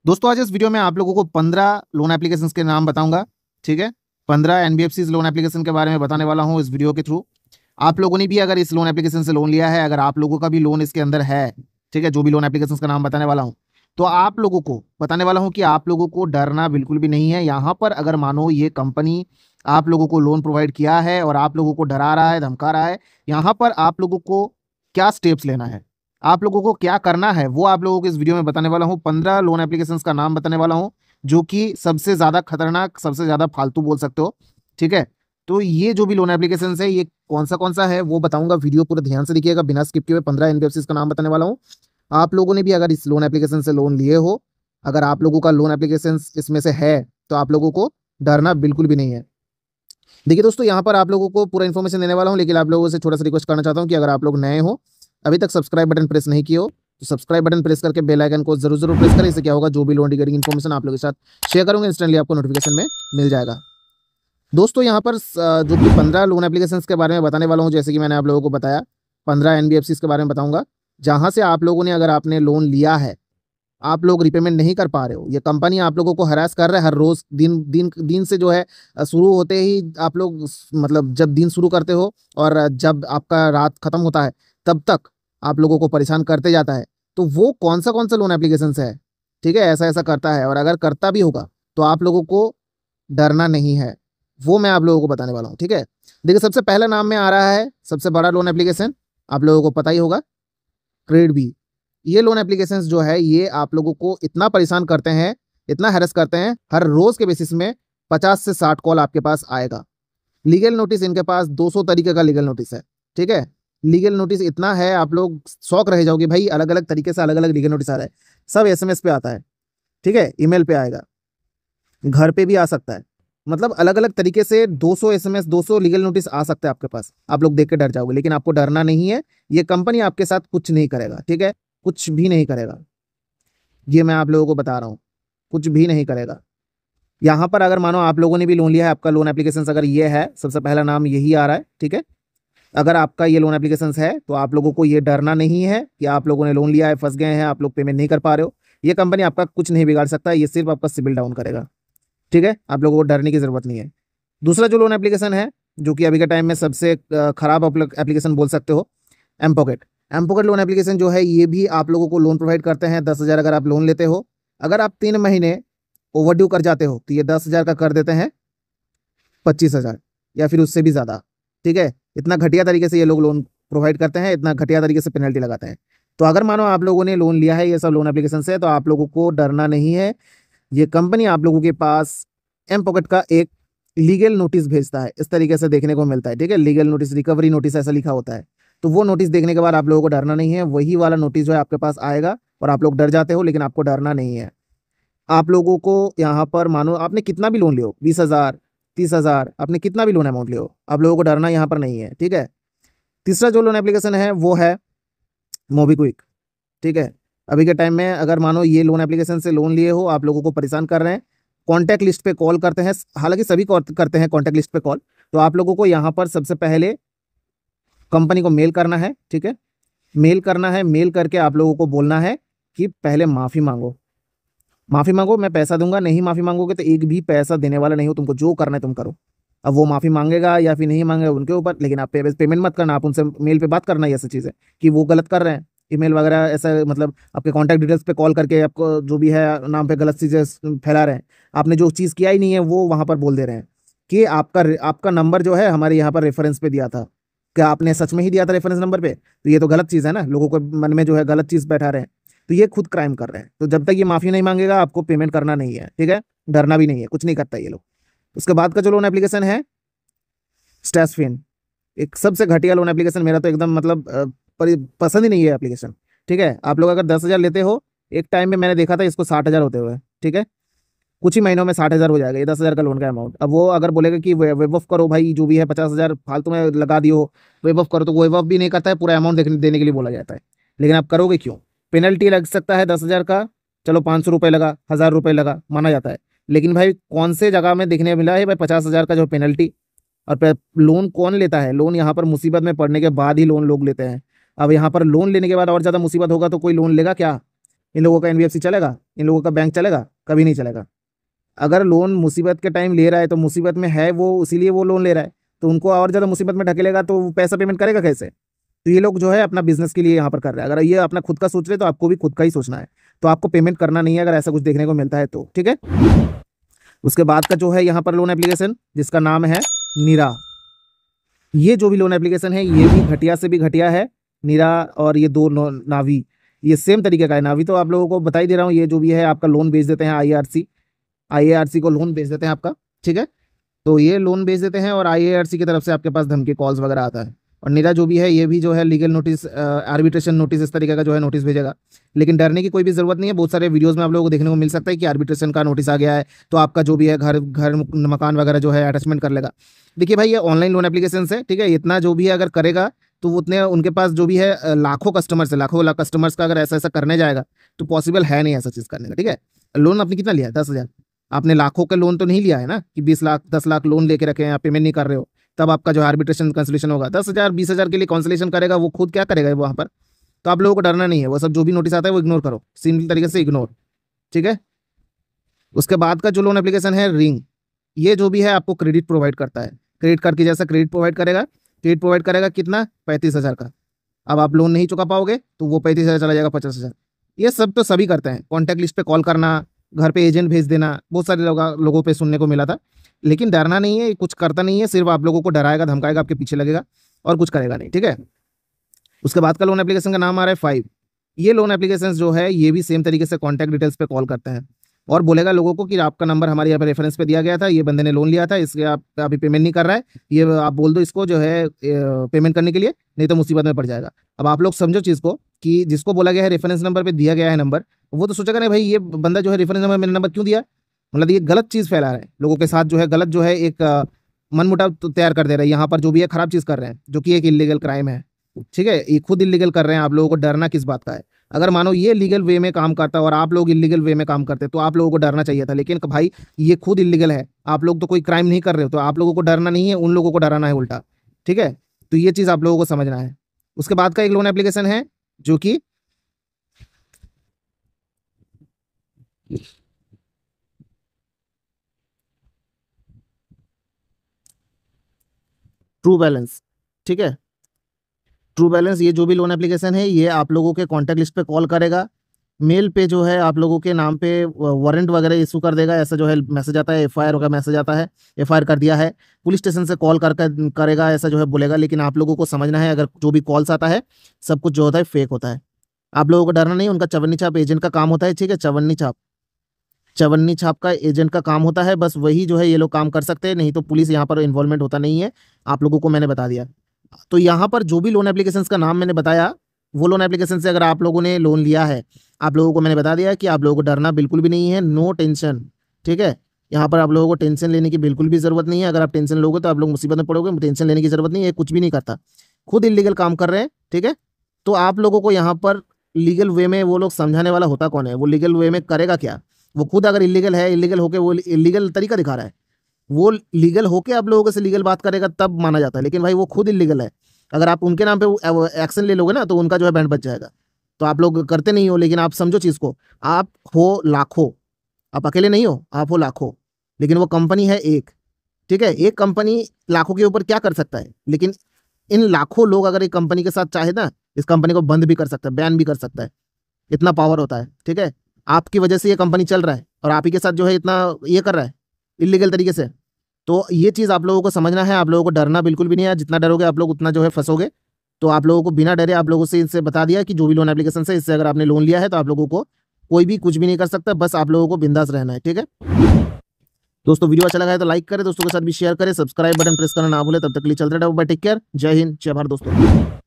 दोस्तों आज इस वीडियो में आप लोगों को 15 लोन एप्लीकेशंस के नाम बताऊंगा। ठीक है, 15 एनबीएफसी लोन एप्लीकेशन के बारे में बताने वाला हूं इस वीडियो के थ्रू। आप लोगों ने भी अगर इस लोन एप्लीकेशन से लोन लिया है, अगर आप लोगों का भी लोन इसके अंदर है, ठीक है, जो भी लोन एप्लीकेशन का नाम बताने वाला हूं, तो आप लोगों को बताने वाला हूं कि आप लोगों को डरना बिल्कुल भी नहीं है। यहाँ पर अगर मानो ये कंपनी आप लोगों को लोन प्रोवाइड किया है और आप लोगों को डरा रहा है, धमका रहा है, यहाँ पर आप लोगों को क्या स्टेप्स लेना है, आप लोगों को क्या करना है, वो आप लोगों को इस वीडियो में बताने वाला हूँ। 15 लोन एप्लीकेशंस का नाम बताने वाला हूँ जो कि सबसे ज़्यादा खतरनाक, सबसे ज़्यादा फालतू बोल सकते हो। ठीक है, तो ये जो भी लोन एप्लीकेशंस है, ये कौन सा है वो बताऊंगा। वीडियो पूरा ध्यान से देखिएगा, बिना स्किप किए हुए 15 एनबीएफसीज का नाम बताने वाला हूँ। आप लोगों ने भी अगर इस लोन एप्लीकेशन से लोन लिए हो, अगर आप लोगों का लोन एप्लीकेशन इसमें से है, तो आप लोगों को डरना बिल्कुल भी नहीं है। देखिए दोस्तों, यहाँ पर आप लोगों को पूरा इन्फॉर्मेशन देने वाला हूँ, लेकिन आप लोगों से थोड़ा सा रिक्वेस्ट करना चाहता हूँ कि अगर आप लोग नए हो, अभी तक सब्सक्राइब बटन प्रेस नहीं किए हो, तो सब्सक्राइब बटन प्रेस करके बेल आइकन को जरूर प्रेस करें। इससे क्या होगा, जो भी लोन रिगार्डिंग इन्फॉर्मेशन आप लोगों के साथ शेयर करूंगा, इंस्टेंटली आपको नोटिफिकेशन में मिल जाएगा। दोस्तों यहाँ पर जो कि 15 लोन एप्लीकेशन के बारे में बताने वाला हूँ, जैसे कि मैंने आप लोगों को बताया, 15 एनबीएफसी के बारे में बताऊंगा, जहां से आप लोगों ने, अगर आपने लोन लिया है, आप लोग रिपेमेंट नहीं कर पा रहे हो, ये कंपनी आप लोगों को हरास कर रहा है हर रोज, दिन दिन दिन से जो है, शुरू होते ही आप लोग, मतलब जब दिन शुरू करते हो और जब आपका रात खत्म होता है, तब तक आप लोगों को परेशान करते जाता है। तो वो कौन सा लोन एप्लीकेशन है, ठीक है, ऐसा ऐसा करता है, और अगर करता भी होगा तो आप लोगों को डरना नहीं है, वो मैं आप लोगों को बताने वाला हूँ। ठीक है, देखिए सबसे पहला नाम में आ रहा है सबसे बड़ा लोन एप्लीकेशन, आप लोगों को पता ही होगा, क्रेडिट बी। ये लोन एप्लीकेशंस जो है, ये आप लोगों को इतना परेशान करते हैं, इतना हैरेस करते हैं, हर रोज के बेसिस में 50 से 60 कॉल आपके पास आएगा। लीगल नोटिस इनके पास 200 तरीके का लीगल नोटिस है। ठीक है, लीगल नोटिस इतना है, आप लोग शौक रह जाओगे भाई, अलग अलग तरीके से अलग अलग लीगल नोटिस आ रहा है। सब एसएमएस पे आता है, ठीक है, ईमेल पे आएगा, घर पे भी आ सकता है, मतलब अलग अलग तरीके से 200 एसएमएस, 200 लीगल नोटिस आ सकता है आपके पास। आप लोग देख के डर जाओगे, लेकिन आपको डरना नहीं है। ये कंपनी आपके साथ कुछ नहीं करेगा, ठीक है, कुछ भी नहीं करेगा, ये मैं आप लोगों को बता रहा हूँ, कुछ भी नहीं करेगा। यहाँ पर अगर मानो आप लोगों ने भी लोन लिया है, आपका लोन एप्लीकेशन अगर ये है, सबसे पहला नाम यही आ रहा है, ठीक है, अगर आपका ये लोन एप्लीकेशन है, तो आप लोगों को ये डरना नहीं है कि आप लोगों ने लोन लिया है, फंस गए हैं, आप लोग पेमेंट नहीं कर पा रहे हो। ये कंपनी आपका कुछ नहीं बिगाड़ सकता, ये सिर्फ आपका सिबिल डाउन करेगा। ठीक है, आप लोगों को डरने की जरूरत नहीं है। दूसरा जो लोन एप्लीकेशन है, जो कि अभी के टाइम में सबसे खराब एप्लीकेशन बोल सकते हो, M Pocket. M Pocket loan application जो है, ये भी आप लोगों को लोन प्रोवाइड करते हैं। 10,000 अगर आप लोन लेते हो, अगर आप 3 महीने ओवरड्यू कर जाते हो, तो ये 10,000 का कर देते हैं 25,000 या फिर उससे भी ज़्यादा। ठीक है, इतना घटिया तरीके से ये लोग लोन प्रोवाइड करते हैं, इतना घटिया तरीके से पेनल्टी लगाते हैं। तो अगर मानो आप लोगों ने लोन लिया है ये सब लोन एप्लीकेशन से, तो आप लोगों को डरना नहीं है। ये कंपनी आप लोगों के पास एम पॉकेट का एक लीगल नोटिस भेजता है, इस तरीके से देखने को मिलता है। ठीक है, लीगल नोटिस, रिकवरी नोटिस ऐसा लिखा होता है। तो वो नोटिस देखने के बाद आप लोगों को डरना नहीं है, वही वाला नोटिस जो है आपके पास आएगा, और आप लोग डर जाते हो, लेकिन आपको डरना नहीं है। आप लोगों को यहाँ पर, मानो आपने कितना भी लोन लियो, 20,000, 30,000, आपने कितना भी लोन अमाउंट लियो, आप लोगों को डरना यहाँ पर नहीं है। ठीक है, तीसरा जो लोन एप्लीकेशन है वो है मोबीक्विक। ठीक है, अभी के टाइम में अगर मानो ये लोन एप्लीकेशन से लोन लिए हो, आप लोगों को परेशान कर रहे हैं, कॉन्टैक्ट लिस्ट पे कॉल करते हैं, हालांकि सभी करते हैं कॉन्टैक्ट लिस्ट पे कॉल, तो आप लोगों को यहाँ पर सबसे पहले कंपनी को मेल करना है। ठीक है, मेल करना है, मेल करके आप लोगों को बोलना है कि पहले माफ़ी मांगो, माफ़ी मांगो, मैं पैसा दूंगा। नहीं माफ़ी मांगोगे तो एक भी पैसा देने वाला नहीं हो, तुमको जो करना है तुम करो। अब वो माफ़ी मांगेगा या फिर नहीं मांगेगा उनके ऊपर, लेकिन आप पेमेंट मत करना, आप उनसे मेल पे बात करना। ये ऐसी चीज़ है कि वो गलत कर रहे हैं, ईमेल वगैरह ऐसा, मतलब आपके कॉन्टैक्ट डिटेल्स पे कॉल करके आपको जो भी है नाम पे गलत चीज़ें फैला रहे हैं। आपने जो चीज़ किया ही नहीं है वो वहाँ पर बोल दे रहे हैं कि आपका आपका नंबर जो है हमारे यहाँ पर रेफरेंस पे दिया था। क्या आपने सच में ही दिया था रेफरेंस नंबर पे? तो ये तो गलत चीज़ है ना, लोगों को मन में जो है गलत चीज़ बैठा रहे हैं। तो ये खुद क्राइम कर रहे हैं। तो जब तक ये माफ़ी नहीं मांगेगा, आपको पेमेंट करना नहीं है। ठीक है, डरना भी नहीं है, कुछ नहीं करता ये लोग। उसके बाद का जो लोन एप्लीकेशन है, स्टैशफिन, एक सबसे घटिया लोन एप्लीकेशन, मेरा तो एकदम मतलब पसंद ही नहीं है एप्लीकेशन। ठीक है, आप लोग अगर 10,000 लेते हो, एक टाइम में मैंने देखा था इसको 60,000 होते हुए। ठीक है, कुछ ही महीनों में 60,000 हो जाएगा ये 10,000 का लोन का अमाउंट। अब वो अगर बोलेगा कि वेव ऑफ करो भाई, जो भी है 50,000 फालतू में लगा दियो, वेव ऑफ करो, तो वेव ऑफ भी नहीं करता है, पूरा अमाउंट देने के लिए बोला जाता है। लेकिन आप करोगे क्यों? पेनल्टी लग सकता है 10,000 का, चलो 500 रुपये लगा, 1,000 रुपये लगा, माना जाता है। लेकिन भाई कौन से जगह में देखने मिला है भाई 50,000 का जो पेनल्टी? और लोन कौन लेता है? लोन यहाँ पर मुसीबत में पड़ने के बाद ही लोन लोग लेते हैं। अब यहाँ पर लोन लेने के बाद और ज़्यादा मुसीबत होगा तो कोई लोन लेगा क्या? इन लोगों का एनबीएफसी चलेगा, इन लोगों का बैंक चलेगा? कभी नहीं चलेगा। अगर लोन मुसीबत के टाइम ले रहा है तो मुसीबत में है वो, इसीलिए वो लोन ले रहा है, तो उनको और ज़्यादा मुसीबत में ढकेलेगा तो वो पैसा पेमेंट करेगा कैसे? तो ये लोग जो है अपना बिजनेस के लिए यहाँ पर कर रहे हैं। अगर ये अपना खुद का सोच रहे तो आपको भी खुद का ही सोचना है, तो आपको पेमेंट करना नहीं है अगर ऐसा कुछ देखने को मिलता है तो, ठीक है। उसके बाद का जो है यहाँ पर लोन एप्लीकेशन जिसका नाम है नीरा। ये जो भी लोन एप्लीकेशन है ये भी घटिया से भी घटिया है, नीरा और ये दो नावी, ये सेम तरीके का है। नावी तो आप लोगों को बता ही दे रहा हूँ, ये जो भी है आपका लोन बेच देते हैं, आईएआरसी को लोन बेच देते हैं आपका, ठीक है। तो ये लोन बेच देते हैं और आईएआरसी की तरफ से आपके पास धमकी कॉल्स वगैरह आता है। और नीरा जो भी है ये भी जो है लीगल नोटिस, आर्बिट्रेशन नोटिस, इस तरीके का जो है नोटिस भेजेगा। लेकिन डरने की कोई भी ज़रूरत नहीं है। बहुत सारे वीडियोस में आप लोगों को देखने को मिल सकता है कि आर्बिट्रेशन का नोटिस आ गया है तो आपका जो भी है घर मकान वगैरह जो है अटैचमेंट कर लेगा। देखिए भाई, ये ऑनलाइन लोन एप्लीकेशन है, ठीक है। इतना जो भी है अगर करेगा तो उतने उनके पास जो भी है लाखों कस्टमर्स है, लाखों कस्टमर्स का अगर ऐसा ऐसा करने जाएगा तो पॉसिबल है नहीं ऐसा चीज़ करने का, ठीक है। लोन आपने कितना लिया है? 10,000। आपने लाखों का लोन तो नहीं लिया है ना कि 20 लाख 10 लाख लोन लेके रखे हैं, आप पेमेंट नहीं कर रहे हो, तब आपका जो आर्बिट्रेशन कंसलेशन होगा 10,000 20,000 के लिए कांसलेशन करेगा वो खुद, क्या करेगा वहाँ पर। तो आप लोगों को डरना नहीं है, वो सब जो भी नोटिस आता है वो इग्नोर करो, सिंपल तरीके से इग्नोर, ठीक है। उसके बाद का जो लोन एप्लीकेशन है रिंग, ये जो भी है आपको क्रेडिट प्रोवाइड करता है, क्रेडिट कार्ड की जैसा क्रेडिट प्रोवाइड करेगा कितना? 35,000 का। अब आप लोन नहीं चुका पाओगे तो वो 35,000 चला जाएगा 50,000। ये सब तो सभी करते हैं, कॉन्टैक्ट लिस्ट पे कॉल करना, घर पे एजेंट भेज देना, बहुत सारे लोगों पे सुनने को मिला था। लेकिन डरना नहीं है, कुछ करता नहीं है, सिर्फ आप लोगों को डराएगा धमकाएगा, आपके पीछे लगेगा और कुछ करेगा नहीं, ठीक है। उसके बाद का लोन एप्लीकेशन का नाम आ रहा है 5। ये लोन एप्लीकेशन जो है ये भी सेम तरीके से कॉन्टैक्ट डिटेल्स पे कॉल करते हैं और बोलेगा लोगों को कि आपका नंबर हमारे यहाँ पे रेफरेंस पे दिया गया था, ये बंदे ने लोन लिया था, इसके आप अभी पेमेंट नहीं कर रहा है, ये आप बोल दो इसको जो है पेमेंट करने के लिए, नहीं तो मुसीबत में पड़ जाएगा। अब आप लोग समझो चीज़ को कि जिसको बोला गया है रेफरेंस नंबर पे दिया गया है नंबर, वो तो सोचेगा नहीं भाई ये बंदा जो है रेफरेंस नंबर मेरा नंबर क्यों दिया, मतलब ये गलत चीज़ फैला रहा है लोगों के साथ, जो है गलत जो है एक मनमुटाव तैयार कर दे रहा है, यहाँ पर जो भी है खराब चीज़ कर रहे हैं जो कि एक इलीगल क्राइम है, ठीक है। ये खुद इलीगल कर रहे हैं, आप लोगों को डरना किस बात का है? अगर मानो ये लीगल वे में काम करता और आप लोग इलीगल वे में काम करते तो आप लोगों को डरना चाहिए था। लेकिन भाई ये खुद इलीगल है, आप लोग तो कोई क्राइम नहीं कर रहे हो, तो आप लोगों को डरना नहीं है, उन लोगों को डराना है उल्टा, ठीक है। तो ये चीज़ आप लोगों को समझना है। उसके बाद का एक लोन एप्लीकेशन है जो कि ट्रू बैलेंस, ठीक है। ट्रू बैलेंस ये जो भी लोन एप्लीकेशन है ये आप लोगों के कॉन्टैक्ट लिस्ट पे कॉल करेगा, मेल पे जो है आप लोगों के नाम पे वारंट वगैरह इशू कर देगा, ऐसा जो है मैसेज आता है, एफआईआर का मैसेज आता है, एफआईआर कर दिया है, पुलिस स्टेशन से कॉल करेगा, ऐसा जो है बोलेगा। लेकिन आप लोगों को समझना है अगर जो भी कॉल्स आता है सब कुछ जो होता है फेक होता है, आप लोगों को डरना नहीं। उनका चवन्नी छाप एजेंट का काम होता है, ठीक है। चवन्नी छाप का एजेंट का काम होता है, बस वही जो है ये लोग काम कर सकते हैं, नहीं तो पुलिस यहाँ पर इन्वॉल्वमेंट होता नहीं है, आप लोगों को मैंने बता दिया। तो यहाँ पर जो भी लोन एप्लीकेशंस का नाम मैंने बताया वो लोन एप्लीकेशन से अगर आप लोगों ने लोन लिया है, आप लोगों को मैंने बता दिया कि आप लोगों को डरना बिल्कुल भी नहीं है, नो टेंशन, ठीक है। यहाँ पर आप लोगों को टेंशन लेने की बिल्कुल भी ज़रूरत नहीं है। अगर आप टेंशन लोगे तो आप लोग मुसीबत में पड़ोगे, टेंशन लेने की ज़रूरत नहीं है, कुछ भी नहीं करता, खुद इलीगल काम कर रहे हैं, ठीक है। तो आप लोगों को यहाँ पर लीगल वे में वो लोग समझाने वाला होता कौन है, वो लीगल वे में करेगा क्या? वो खुद अगर इलीगल है, इलीगल होके वो इलीगल तरीका दिखा रहा है, वो लीगल होके आप लोगों से लीगल बात करेगा तब माना जाता है। लेकिन भाई वो खुद इलीगल है, अगर आप उनके नाम पे एक्शन ले लोगे ना तो उनका जो है बैंड बच जाएगा। तो आप लोग करते नहीं हो, लेकिन आप समझो चीज़ को, आप हो लाखों, आप अकेले नहीं हो, आप हो लाखों, लेकिन वो कंपनी है एक, ठीक है। एक कंपनी लाखों के ऊपर क्या कर सकता है, लेकिन इन लाखों लोग अगर एक कंपनी के साथ चाहे ना, इस कंपनी को बंद भी कर सकता है, बैन भी कर सकता है, इतना पावर होता है, ठीक है। आपकी वजह से ये कंपनी चल रहा है और आप ही के साथ जो है इतना ये कर रहा है इलीगल तरीके से। तो ये चीज़ आप लोगों को समझना है, आप लोगों को डरना बिल्कुल भी नहीं है, जितना डरोगे आप लोग उतना जो है फंसोगे। तो आप लोगों को बिना डरे आप लोगों से इनसे बता दिया कि जो भी लोन एप्लीकेशन से इससे अगर आपने लोन लिया है तो आप लोगों को कोई भी कुछ भी नहीं कर सकता, बस आप लोगों को बिंदास रहना है, ठीक है। दोस्तों वीडियो अच्छा लगा है तो लाइक करें, दोस्तों के साथ भी शेयर करें, सब्सक्राइब बटन प्रेस करना ना भूलें। तब तक के लिए चलते रहो, बाय, टेक केयर, जय हिंद, जय भारत दोस्तों।